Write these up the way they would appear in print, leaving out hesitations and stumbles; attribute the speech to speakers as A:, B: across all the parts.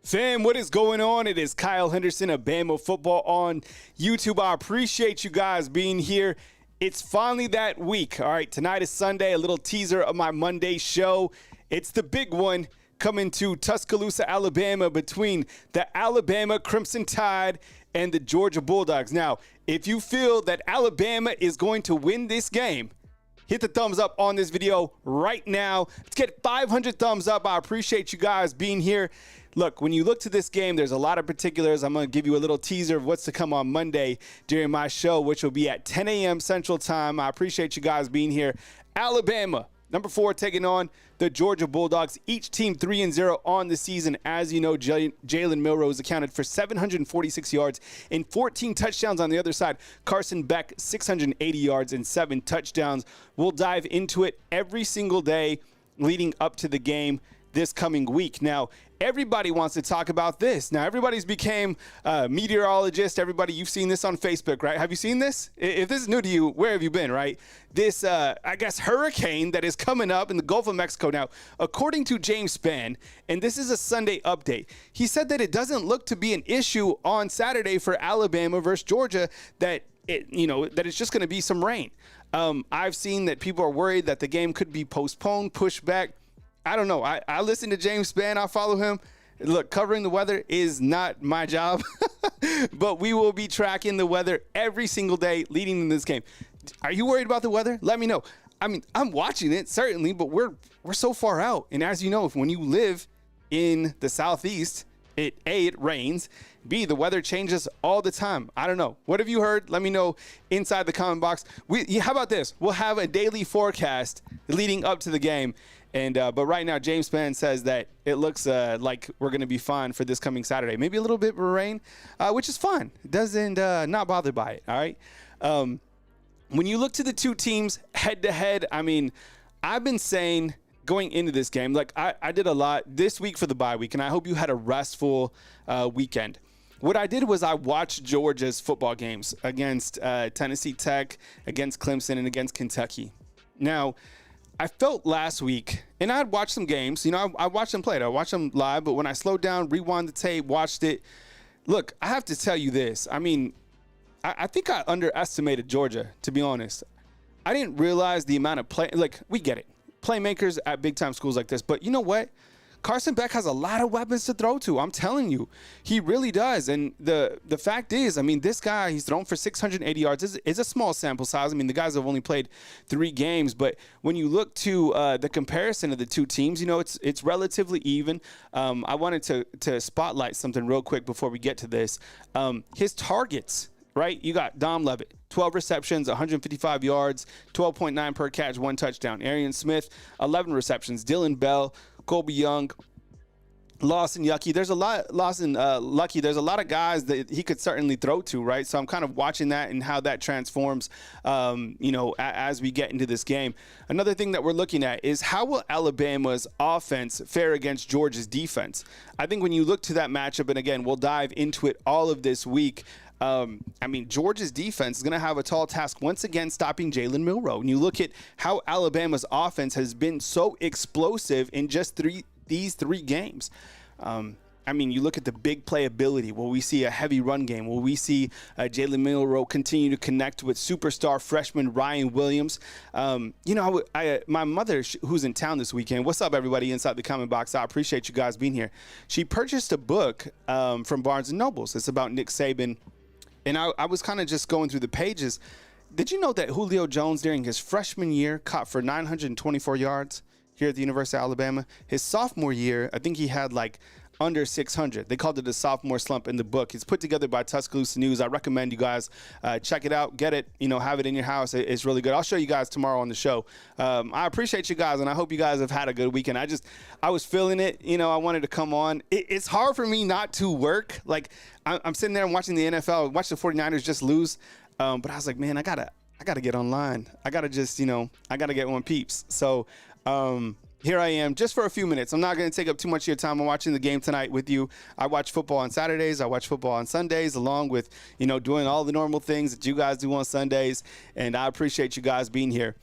A: Fam, what is going on? It is Kyle Henderson of Bama Football on YouTube. I appreciate you guys being here. It's finally that week. All right, tonight is Sunday, a little teaser of my Monday show. It's the big one coming to Tuscaloosa, Alabama, between the Alabama Crimson Tide and the Georgia Bulldogs. Now, if you feel that Alabama is going to win this game, hit the thumbs up on this video right now. Let's get 500 thumbs up. I appreciate you guys being here. Look, when you look to this game, there's a lot of particulars. I'm going to give you a little teaser of what's to come on Monday during my show, which will be at 10 a.m. Central Time. I appreciate you guys being here. Alabama, number 4, taking on the Georgia Bulldogs. Each team 3-0 on the season. As you know, Jalen Milroe has accounted for 746 yards and 14 touchdowns on the other side. Carson Beck, 680 yards and 7 touchdowns. We'll dive into it every single day leading up to the game this coming week. Now, everybody wants to talk about this. Now, everybody's became a meteorologist. Everybody, you've seen this on Facebook, right? Have you seen this? If this is new to you, where have you been, right? This, I guess, hurricane that is coming up in the Gulf of Mexico. Now, according to James Spann, and this is a Sunday update, he said that it doesn't look to be an issue on Saturday for Alabama versus Georgia, that that it's just going to be some rain. I've seen that people are worried that the game could be postponed, pushed back. I don't know. I listen to James Spann. I follow him. Look, covering the weather is not my job, but we will be tracking the weather every single day leading in this game. Are you worried about the weather? Let me know. I mean, I'm watching it, certainly, but we're so far out. And as you know, when you live in the Southeast, it rains. B, the weather changes all the time. I don't know. What have you heard? Let me know inside the comment box. How about this? We'll have a daily forecast leading up to the game. But right now, James Spann says that it looks like we're going to be fine for this coming Saturday. Maybe a little bit of rain, which is fine. It doesn't not bothered by it, all right? When you look to the two teams head-to-head, I mean, I've been saying going into this game, like I did a lot this week for the bye week, and I hope you had a restful weekend. What I did was I watched Georgia's football games against Tennessee Tech, against Clemson, and against Kentucky. Now, I felt last week, and I'd watched some games. I watched them play. I watched them live, but when I slowed down, rewound the tape, watched it, look, I have to tell you this. I mean, I think I underestimated Georgia, to be honest. I didn't realize the amount of play. Like, we get it. Playmakers at big-time schools like this. But you know what? Carson Beck has a lot of weapons to throw to. I'm telling you. He really does. And the fact is, I mean, this guy, he's thrown for 680 yards. It's a small sample size. I mean, the guys have only played 3 games. But when you look to the comparison of the two teams, it's relatively even. I wanted to spotlight something real quick before we get to this. His targets, right? You got Dom Levitt, 12 receptions, 155 yards, 12.9 per catch, 1 touchdown. Arian Smith, 11 receptions. Dylan Bell, Colby Young, Lawson Lucky. There's a lot of guys that he could certainly throw to, right? So I'm kind of watching that and how that transforms, as we get into this game. Another thing that we're looking at is how will Alabama's offense fare against Georgia's defense? I think when you look to that matchup, and again, we'll dive into it all of this week. I mean, Georgia's defense is going to have a tall task once again stopping Jalen Milroe. And you look at how Alabama's offense has been so explosive in just these 3 games. I mean, you look at the big playability. Will we see a heavy run game? Will we see Jalen Milroe continue to connect with superstar freshman Ryan Williams? My mother, who's in town this weekend, what's up, everybody inside the comment box? I appreciate you guys being here. She purchased a book from Barnes & Nobles. It's about Nick Saban. And I was kind of just going through the pages. Did you know that Julio Jones, during his freshman year, caught for 924 yards here at the University of Alabama? His sophomore year, I think he had like under 600. They called it a sophomore slump in the book. It's put together by Tuscaloosa News. I recommend you guys check it out, get it, have it in your house. It's really good. I'll show you guys tomorrow on the show. I appreciate you guys, and I hope you guys have had a good weekend. I was feeling it. I wanted to come on. It's hard for me not to work. Like, I'm sitting there and watching the NFL, watch the 49ers just lose. But I was like, man, I gotta get online. I gotta just, I gotta get one peeps. So, here I am just for a few minutes. I'm not going to take up too much of your time. I'm watching the game tonight with you. I watch football on Saturdays. I watch football on Sundays, along with, doing all the normal things that you guys do on Sundays. And I appreciate you guys being here.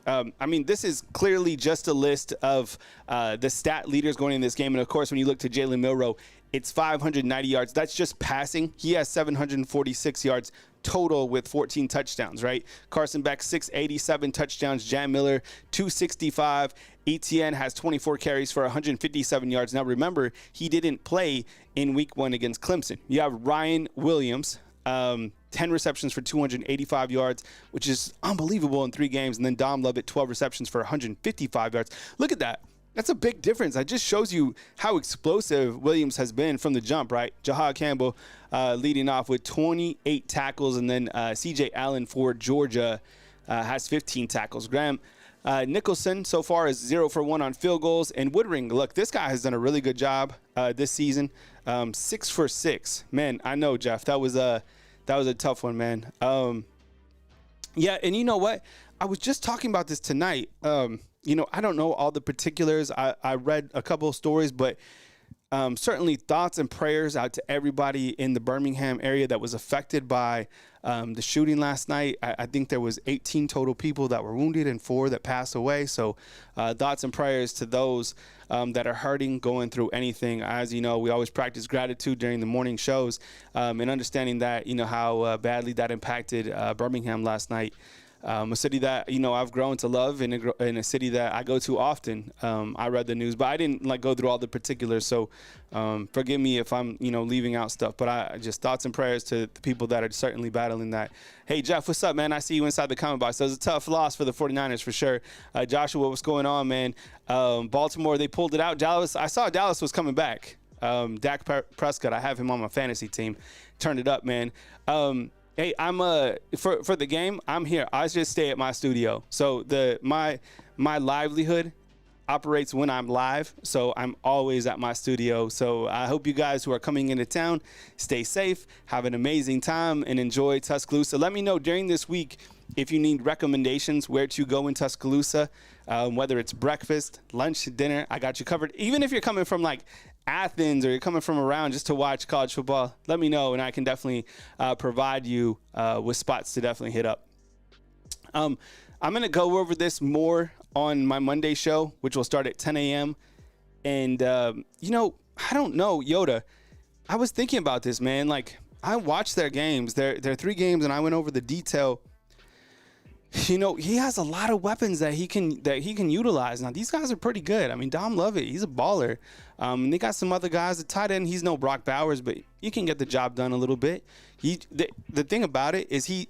A: I mean, this is clearly just a list of the stat leaders going in this game. And, of course, when you look to Jalen Milroe, it's 590 yards. That's just passing. He has 746 yards total with 14 touchdowns, right? Carson Beck, 687 touchdowns. Jan Miller, 265. ETN has 24 carries for 157 yards. Now, remember, he didn't play in week 1 against Clemson. You have Ryan Williams, 10 receptions for 285 yards, which is unbelievable in 3 games. And then Dom Lovett, 12 receptions for 155 yards. Look at that. That's a big difference. That just shows you how explosive Williams has been from the jump, right? Jahad Campbell leading off with 28 tackles, and then C.J. Allen for Georgia has 15 tackles. Graham Nicholson so far is 0 for 1 on field goals. And Woodring, look, this guy has done a really good job this season. 6 for 6. Man, I know, Jeff. That was a tough one, man. Yeah, and you know what? I was just talking about this tonight. I don't know all the particulars. I read a couple of stories, but certainly thoughts and prayers out to everybody in the Birmingham area that was affected by the shooting last night. I think there was 18 total people that were wounded and 4 that passed away. So thoughts and prayers to those that are hurting, going through anything. As you know, we always practice gratitude during the morning shows, and understanding that, how badly that impacted Birmingham last night. A city that, I've grown to love, in a city that I go to often. I read the news, but I didn't go through all the particulars. So forgive me if I'm, leaving out stuff, but I just thoughts and prayers to the people that are certainly battling that. Hey, Jeff, what's up, man? I see you inside the comment box. That was a tough loss for the 49ers for sure. Joshua, what's going on, man? Baltimore, they pulled it out. Dallas, I saw Dallas was coming back. Dak Prescott, I have him on my fantasy team. Turned it up, man. Hey, I'm for the game, I'm here. I just stay at my studio. So my livelihood operates when I'm live. So I'm always at my studio. So I hope you guys who are coming into town stay safe, have an amazing time, and enjoy Tuscaloosa. Let me know during this week if you need recommendations where to go in Tuscaloosa, whether it's breakfast, lunch, dinner. I got you covered. Even if you're coming from Athens or you're coming from around just to watch college football, let me know, and I can definitely provide you with spots to definitely hit up. I'm going to go over this more on my Monday show, which will start at 10 a.m. And, I don't know, Yoda. I was thinking about this, man. I watched their games. They're 3 games, and I went over the detail. He has a lot of weapons that he can utilize. Now, these guys are pretty good. I mean, Dom Lovett, he's a baller. They got some other guys. The tight end, he's no Brock Bowers, but you can get the job done a little bit. The thing about it is he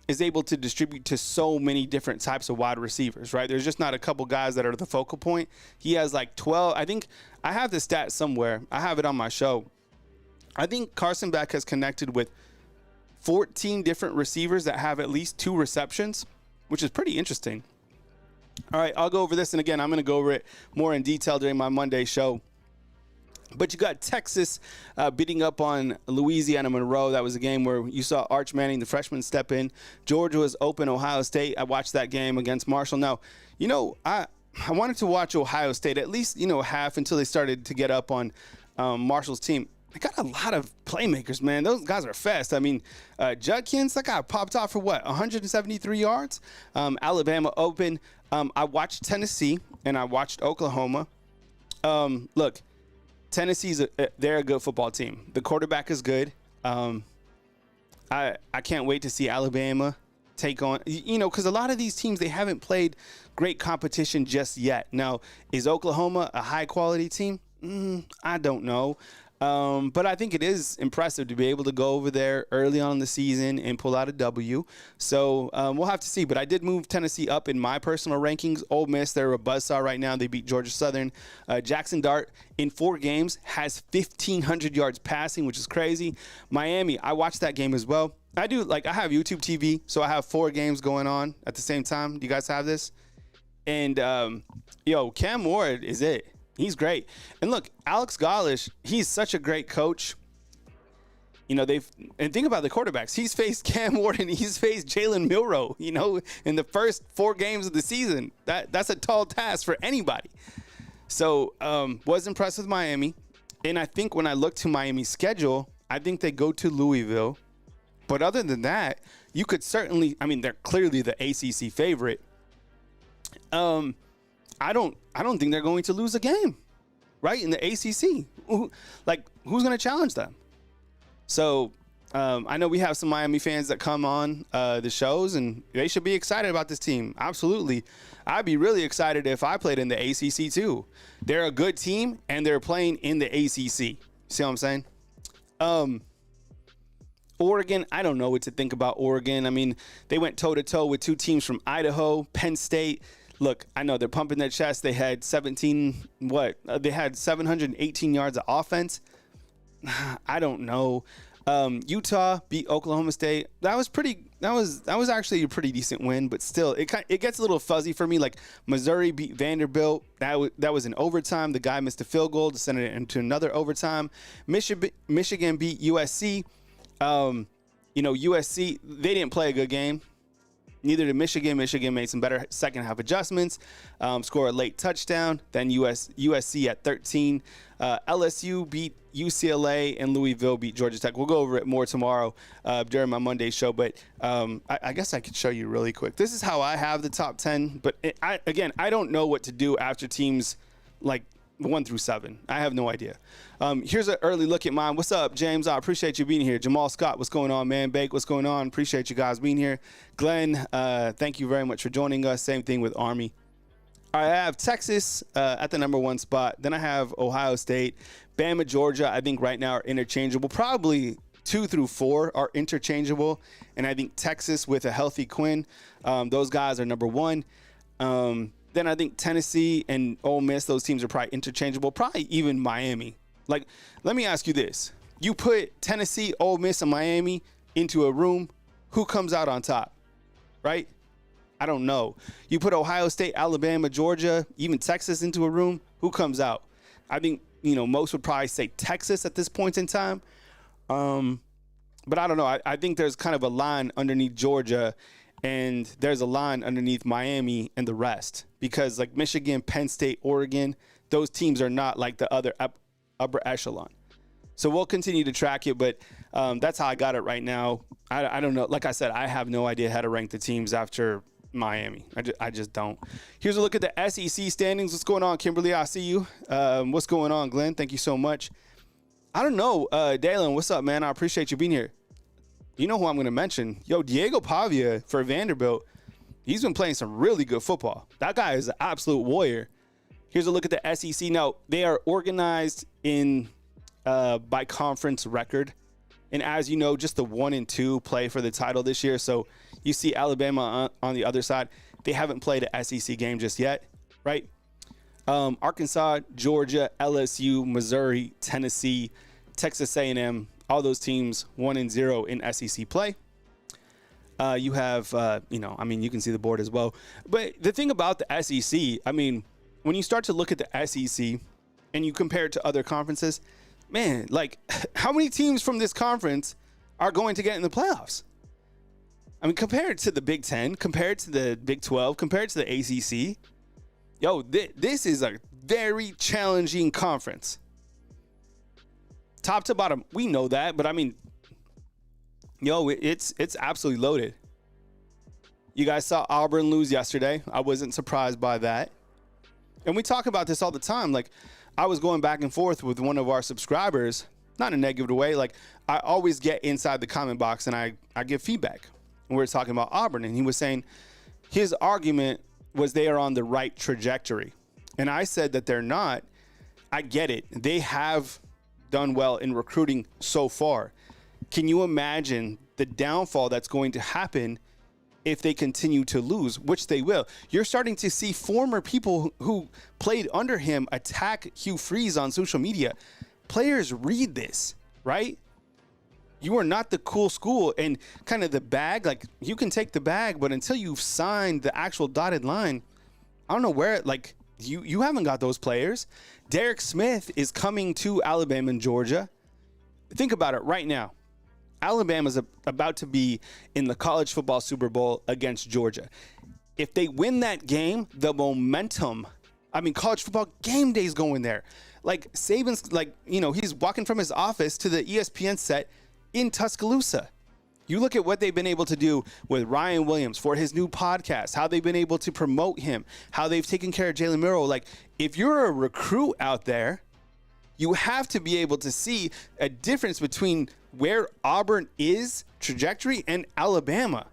A: is able to distribute to so many different types of wide receivers, right? There's just not a couple guys that are the focal point. He has 12. I think I have the stat somewhere. I have it on my show. I think Carson Beck has connected with 14 different receivers that have at least 2 receptions, which is pretty interesting. All right, I'll go over this, and again, I'm going to go over it more in detail during my Monday show. But you got Texas beating up on Louisiana Monroe. That was a game where you saw Arch Manning, the freshman, step in. Georgia was open. Ohio State, I watched that game against Marshall. Now, I wanted to watch Ohio State at least, half until they started to get up on Marshall's team. They got a lot of playmakers, man. Those guys are fast. I mean, Judkins, that guy popped off for 173 yards? Alabama open. I watched Tennessee, and I watched Oklahoma. Look, Tennessee's they're a good football team. The quarterback is good. I can't wait to see Alabama take on, because a lot of these teams, they haven't played great competition just yet. Now, is Oklahoma a high-quality team? I don't know. But I think it is impressive to be able to go over there early on in the season and pull out a W. So we'll have to see. But I did move Tennessee up in my personal rankings. Ole Miss, they're a buzzsaw right now. They beat Georgia Southern. Jackson Dart, in 4 games, has 1,500 yards passing, which is crazy. Miami, I watched that game as well. I do, I have YouTube TV, so I have 4 games going on at the same time. Do you guys have this? And, Cam Ward is it. He's great. And look, Alex Golesh, he's such a great coach. And think about the quarterbacks. He's faced Cam Ward and he's faced Jalen Milroe, in the first 4 games of the season. That's a tall task for anybody. So was impressed with Miami. And I think when I look to Miami's schedule, I think they go to Louisville. But other than that, you could certainly, they're clearly the ACC favorite. I don't think they're going to lose a game, right? In the ACC. Who's going to challenge them? So I know we have some Miami fans that come on the shows, and they should be excited about this team. Absolutely. I'd be really excited if I played in the ACC too. They're a good team, and they're playing in the ACC. See what I'm saying? Oregon, I don't know what to think about Oregon. I mean, they went toe-to-toe with two teams from Idaho, Penn State. Look, I know they're pumping their chest. They had they had 718 yards of offense. I don't know. Utah beat Oklahoma State. That was actually a pretty decent win, but still, it gets a little fuzzy for me. Like Missouri beat Vanderbilt. That was in overtime. The guy missed a field goal to send it into another overtime. Michigan beat USC. USC, they didn't play a good game. Neither did Michigan. Michigan made some better second half adjustments, score a late touchdown. Then USC at 13. LSU beat UCLA, and Louisville beat Georgia Tech. We'll go over it more tomorrow during my Monday show, but I guess I could show you really quick. This is how I have the top 10, but I don't know what to do after teams like 1 through 7. I have no idea. Here's an early look at mine. What's up, James? I appreciate you being here. Jamal Scott, what's going on, man? Bake, what's going on? Appreciate you guys being here. Glenn, thank you very much for joining us. Same thing with Army. I have Texas at the number 1 spot. Then I have Ohio State. Bama, Georgia, I think right now are interchangeable. Probably 2 through 4 are interchangeable. And I think Texas with a healthy Quinn, those guys are number 1. Then I think Tennessee and Ole Miss, those teams are probably interchangeable. Probably even Miami. Like, let me ask you this. You put Tennessee, Ole Miss, and Miami into a room, who comes out on top, right? I don't know. You put Ohio State, Alabama, Georgia, even Texas into a room, who comes out? I think, most would probably say Texas at this point in time. But I don't know. I think there's kind of a line underneath Georgia, and there's a line underneath Miami and the rest. Because like Michigan, Penn State, Oregon, those teams are not like the other upper echelon. So we'll continue to track it, but that's how I got it right now. I don't know. Like I said, I have no idea how to rank the teams after Miami. I just don't. Here's a look at the SEC standings. What's going on, Kimberly? I see you. What's going on, Glenn? Thank you so much. I don't know. Dalen, what's up, man? I appreciate you being here. You know who I'm going to mention? Diego Pavia for Vanderbilt. He's been playing some really good football. That guy is an absolute warrior. Here's a look at the SEC. Now, they are organized in by conference record. And as you know, just the 1 and 2 play for the title this year. So you see Alabama on the other side. They haven't played an SEC game just yet, right? Arkansas, Georgia, LSU, Missouri, Tennessee, Texas A&M, all those teams 1 and 0 in SEC play. You have, you can see the board as well. But the thing about the SEC, when you start to look at the SEC and you compare it to other conferences, man, like how many teams from this conference are going to get in the playoffs? Compared to the Big Ten, compared to the Big 12, compared to the ACC, this is a very challenging conference. Top to bottom, we know that, but it's absolutely loaded. You guys saw Auburn lose yesterday. I wasn't surprised by that. And we talk about this all the time. Like, I was going back and forth with one of our subscribers, not in a negative way. Like, I always get inside the comment box and I give feedback. And we were talking about Auburn, and he was saying his argument was they are on the right trajectory. And I said that they're not. I get it. They have done well in recruiting so far. Can you imagine the downfall that's going to happen if they continue to lose, which they will? You're starting to see former people who played under him attack Hugh Freeze on social media. Players read this, right? You are not the cool school, and kind of the bag, like you can take the bag, but until you've signed the actual dotted line, I don't know where, like you haven't got those players. Derek Smith is coming to Alabama and Georgia. Think about it right now. Alabama's about to be in the college football Super Bowl against Georgia. If they win that game, the momentum, college football game day's going there. Like Saban's, he's walking from his office to the ESPN set in Tuscaloosa. You look at what they've been able to do with Ryan Williams for his new podcast, how they've been able to promote him, how they've taken care of Jalen Milroe. Like, if you're a recruit out there, you have to be able to see a difference between where Auburn is trajectory and Alabama.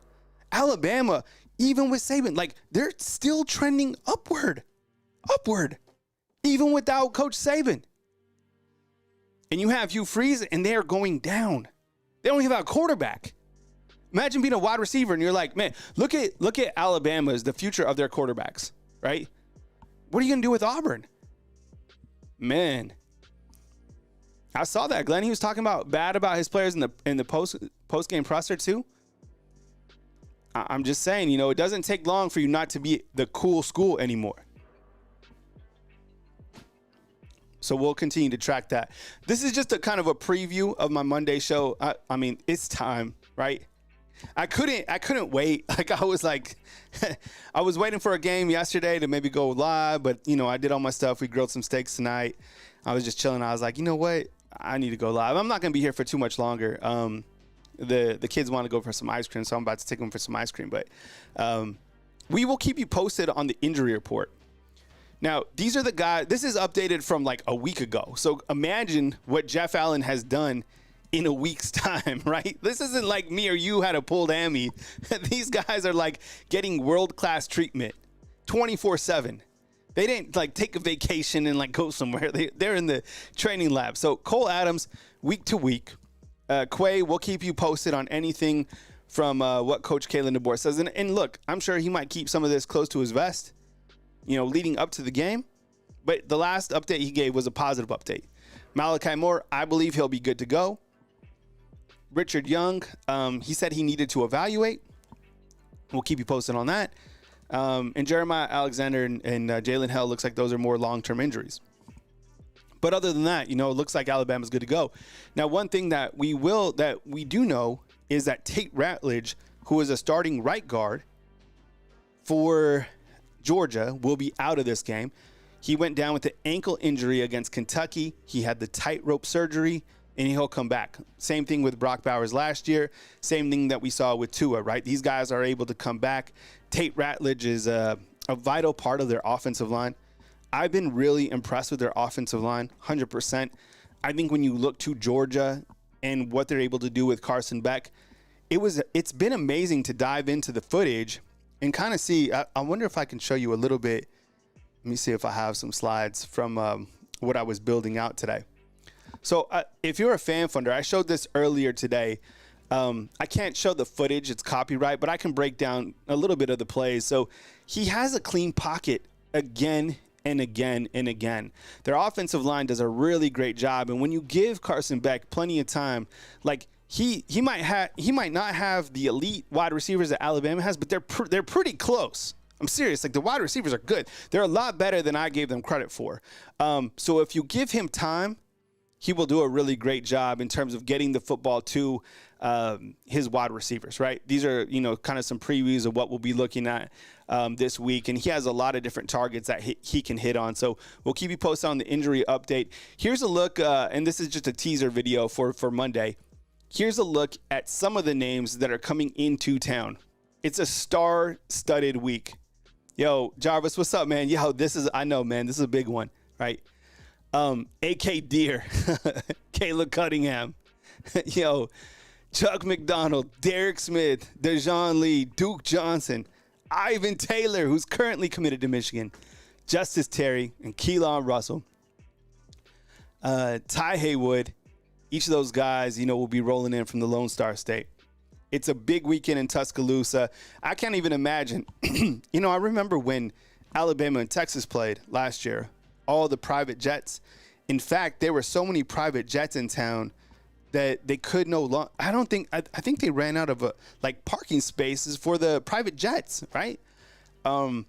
A: Alabama, even with Saban, like, they're still trending upward, even without Coach Saban. And you have Hugh Freeze, and they are going down. They don't even have a quarterback. Imagine being a wide receiver, and you're like, man, look at Alabama as the future of their quarterbacks, right? What are you going to do with Auburn? Man, I saw that. Glenn, he was talking bad about his players in the post-game presser too. I'm just saying, it doesn't take long for you not to be the cool school anymore. So we'll continue to track that. This is just a kind of a preview of my Monday show. I mean, it's time, right? I couldn't wait. I was waiting for a game yesterday to maybe go live, but I did all my stuff. We grilled some steaks tonight. I was just chilling. I was like, you know what? I need to go live. I'm not going to be here for too much longer. The kids want to go for some ice cream, so I'm about to take them for some ice cream. But we will keep you posted on the injury report. Now, these are the guys. This is updated from like a week ago. So imagine what Jeff Allen has done in a week's time, right? This isn't like me or you had a pulled hammy. These guys are like getting world-class treatment 24/7. They didn't like take a vacation and like go somewhere. They're in the training lab. So Cole Adams, week to week. Quay, we'll keep you posted on anything from what Coach Kalen DeBoer says. And look, I'm sure he might keep some of this close to his vest, leading up to the game. But the last update he gave was a positive update. Malachi Moore, I believe he'll be good to go. Richard Young, he said he needed to evaluate. We'll keep you posted on that. And Jeremiah Alexander and Jalen Hell looks like those are more long-term injuries. But other than that, it looks like Alabama's good to go. Now, one thing that we do know is that Tate Ratledge, who is a starting right guard for Georgia, will be out of this game. He went down with an ankle injury against Kentucky. He had the tightrope surgery, and he'll come back. Same thing with Brock Bowers last year. Same thing that we saw with Tua, right? These guys are able to come back. Tate Ratledge is a vital part of their offensive line. I've been really impressed with their offensive line, 100%. I think when you look to Georgia and what they're able to do with Carson Beck, it's been amazing to dive into the footage and kind of see. I wonder if I can show you a little bit. Let me see if I have some slides from what I was building out today. So if you're a fan funder, I showed this earlier today. I can't show the footage. It's copyright, but I can break down a little bit of the plays. So he has a clean pocket again and again and again. Their offensive line does a really great job. And when you give Carson Beck plenty of time, like he might not have the elite wide receivers that Alabama has, but they're pretty close. I'm serious. Like, the wide receivers are good. They're a lot better than I gave them credit for. So if you give him time, he will do a really great job in terms of getting the football to his wide receivers, right? These are, kind of some previews of what we'll be looking at this week. And he has a lot of different targets that he can hit on. So we'll keep you posted on the injury update. Here's a look, and this is just a teaser video for Monday. Here's a look at some of the names that are coming into town. It's a star-studded week. Yo, Jarvis, what's up, man? Yo, I know, man, this is a big one, right? A.K. Deer, Caleb Cunningham, yo, Chuck McDonald, Derek Smith, Dejon Lee, Duke Johnson, Ivan Taylor, who's currently committed to Michigan, Justice Terry, and Keelan Russell. Ty Haywood, each of those guys, will be rolling in from the Lone Star State. It's a big weekend in Tuscaloosa. I can't even imagine. I remember when Alabama and Texas played last year, all the private jets. In fact, there were so many private jets in town that they could no longer. I think they ran out of parking spaces for the private jets, right?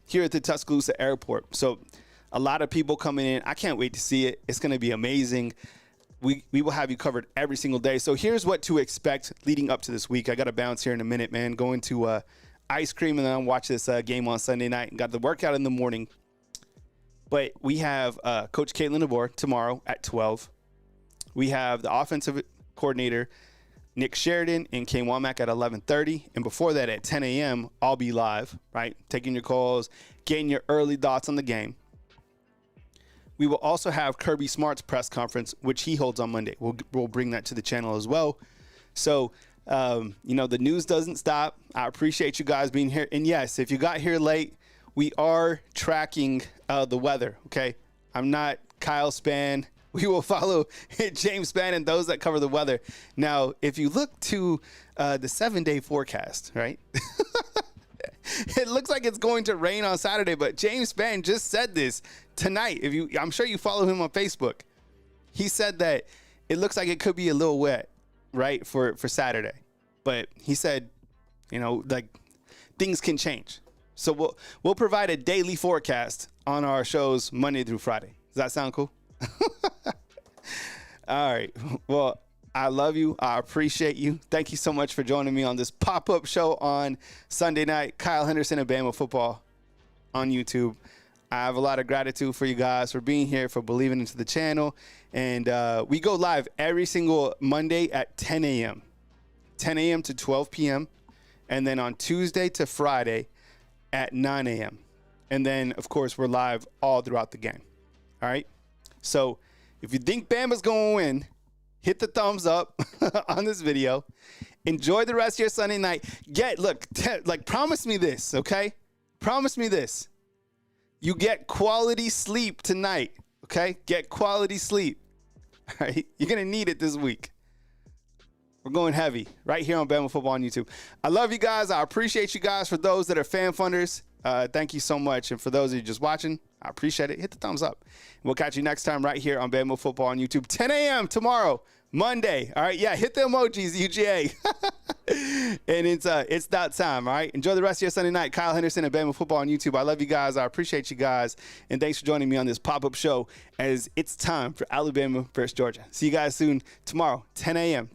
A: Here at the Tuscaloosa airport. So a lot of people coming in. I can't wait to see it. It's going to be amazing. We will have you covered every single day. So here's what to expect leading up to this week. I got to bounce here in a minute, man. Going to ice cream, and then I'll watch this game on Sunday night. And got the workout in the morning. But we have Coach Kalen DeBoer tomorrow at 12. We have the offensive coordinator Nick Sheridan and Kane Womack at 11:30. And before that, at 10 a.m., I'll be live, right? Taking your calls, getting your early thoughts on the game. We will also have Kirby Smart's press conference, which he holds on Monday. We'll bring that to the channel as well. So, the news doesn't stop. I appreciate you guys being here. And yes, if you got here late, we are tracking the weather, okay? I'm not Kyle Span. We will follow James Span and those that cover the weather. Now, if you look to the 7-day forecast, right? It looks like it's going to rain on Saturday, but James Span just said this tonight. I'm sure you follow him on Facebook. He said that it looks like it could be a little wet, right, for Saturday. But he said, things can change. So we'll provide a daily forecast on our shows Monday through Friday. Does that sound cool? All right. Well, I love you. I appreciate you. Thank you so much for joining me on this pop-up show on Sunday night. Kyle Henderson of Bama Football on YouTube. I have a lot of gratitude for you guys for being here, for believing into the channel. And we go live every single Monday at 10 a.m. 10 a.m. to 12 p.m. And then on Tuesday to Friday at 9 a.m. And then, of course, we're live all throughout the game. All right? So if you think Bama's going to win, hit the thumbs up on this video. Enjoy the rest of your Sunday night. Promise me this, okay? Promise me this. You get quality sleep tonight, okay? Get quality sleep. All right? You're going to need it this week. We're going heavy right here on Bama Football on YouTube. I love you guys. I appreciate you guys. For those that are fan funders, thank you so much. And for those of you just watching, I appreciate it. Hit the thumbs up. We'll catch you next time right here on Bama Football on YouTube. 10 a.m. tomorrow, Monday. All right, yeah, hit the emojis, UGA. And it's that time, all right? Enjoy the rest of your Sunday night. Kyle Henderson and Bama Football on YouTube. I love you guys. I appreciate you guys. And thanks for joining me on this pop-up show as it's time for Alabama versus Georgia. See you guys soon tomorrow, 10 a.m.